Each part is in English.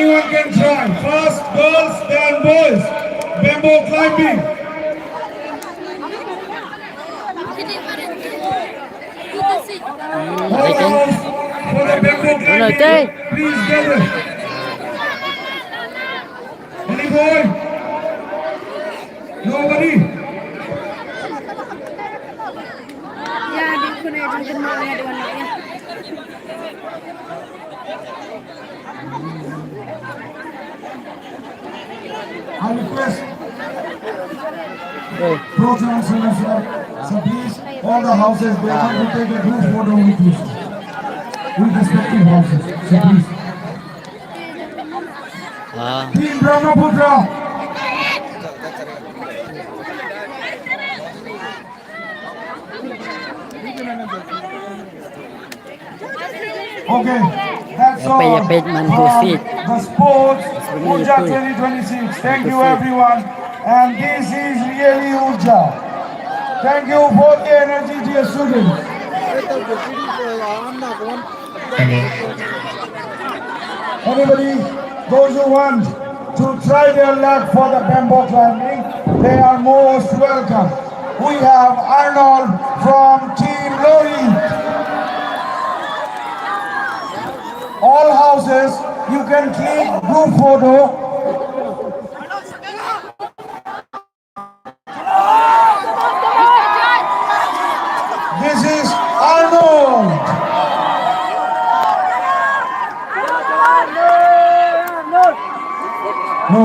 Anyone can try. First girls, then boys. Bamboo climbing. All Waiting. house for the bamboo Ano climbing. ito? Please gather. Any boy? Nobody? Ya, di ko na yung mo niya di wala ya. I request Okay. programs so please, all the houses, they want to take a group photo with you. With respective houses. So please. Team Brahmaputra. Okay, that's all Yapay man from busit. the sports really Urja cool. 2026. Thank you Busit. everyone. And this is really Urja. Thank you for the energy, dear students. Anybody, those who want to try their luck for the bamboo climbing, they are most welcome. We have Arnold from Team Lori. All houses, you can click group photo. This is Arnold. No.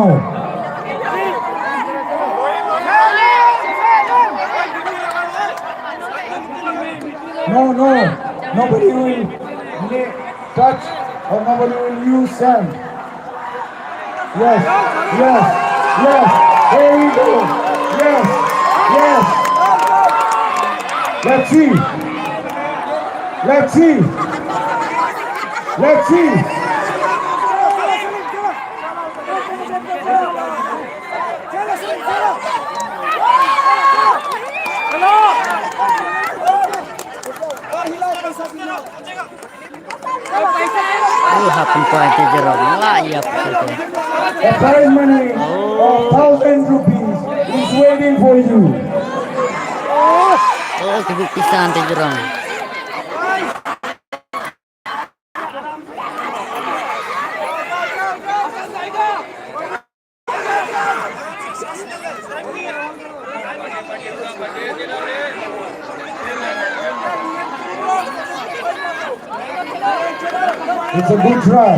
No. Nobody will touch or nobody will use sand. Yes. There we go. Yes. Let's see. Hapon po ang Jerome. Layap po ito. The prize money of 1,000 rupees is waiting for you. Oh, kibuktisan ang Jerome. It's a good try.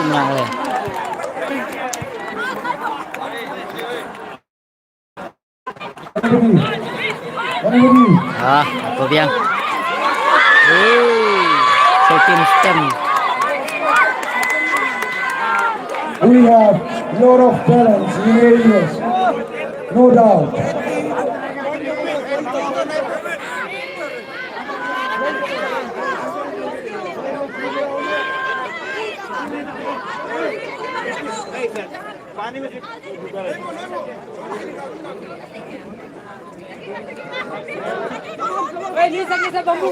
Menang le. Anybody? Apa biang? Second stem. We have a lot of talents in areas, no doubt.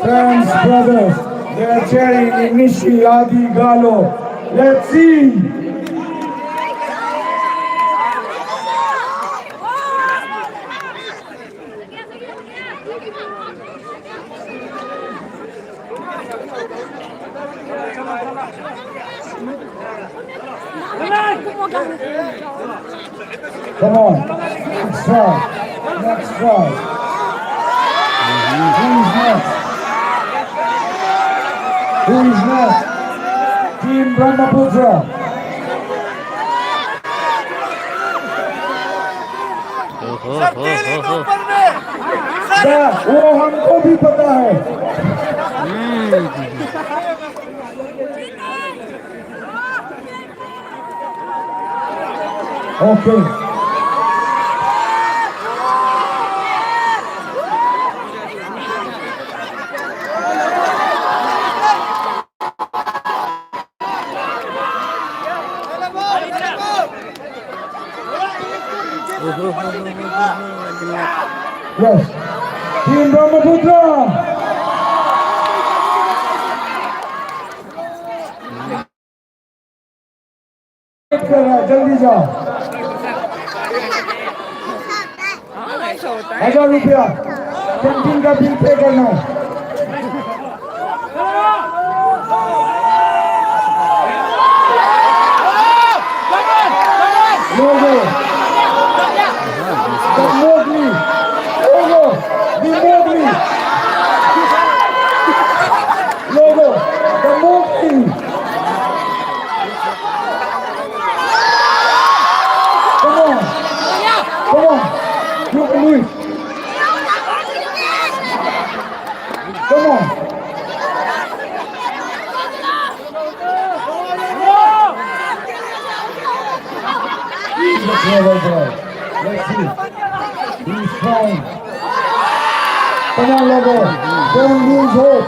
Friends, brothers, they are cheering Nishi Adi Galo. Let's see. Come on, next try. Who is next? Team Brahmaputra. वो हमको भी पता है. Okay. Yes. Team Brahmaputra. जल्दी जाओ। 1000 रुपया canteen का bill pay करना है। लोगो Mowgli, logo, the Mowgli, logo, the Mowgli. Come on, you can do it. Come on. He's a clever boy. Let's see. He's trying. Come on, Logo. Don't lose hope.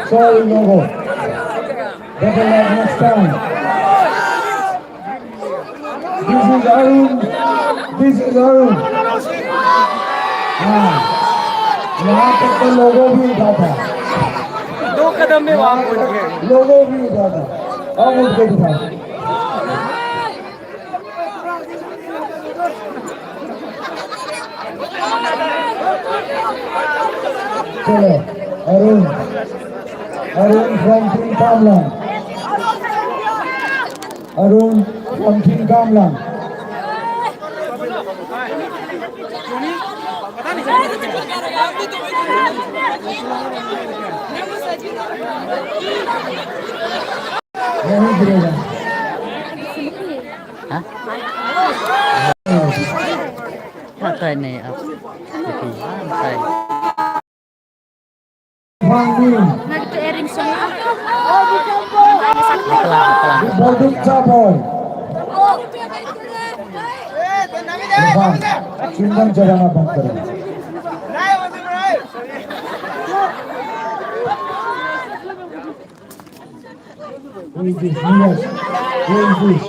Sorry, Logo. Better luck next time. This is Arun. यहाँ तक तो लोगो भी उठा था। 2 कदम में वहां उठ गए। लोगो भी उठा था। अब उठ के दिखा। चलो Arun from team Kamlang. Arun from team Kamlang. नहीं गिरेगा। हाँ? पता नहीं अब sampai Nag-airing semua. pelan-pelan. Borduk Caboy. चिंतन चलाना बंद करो। Who is this? Who is this?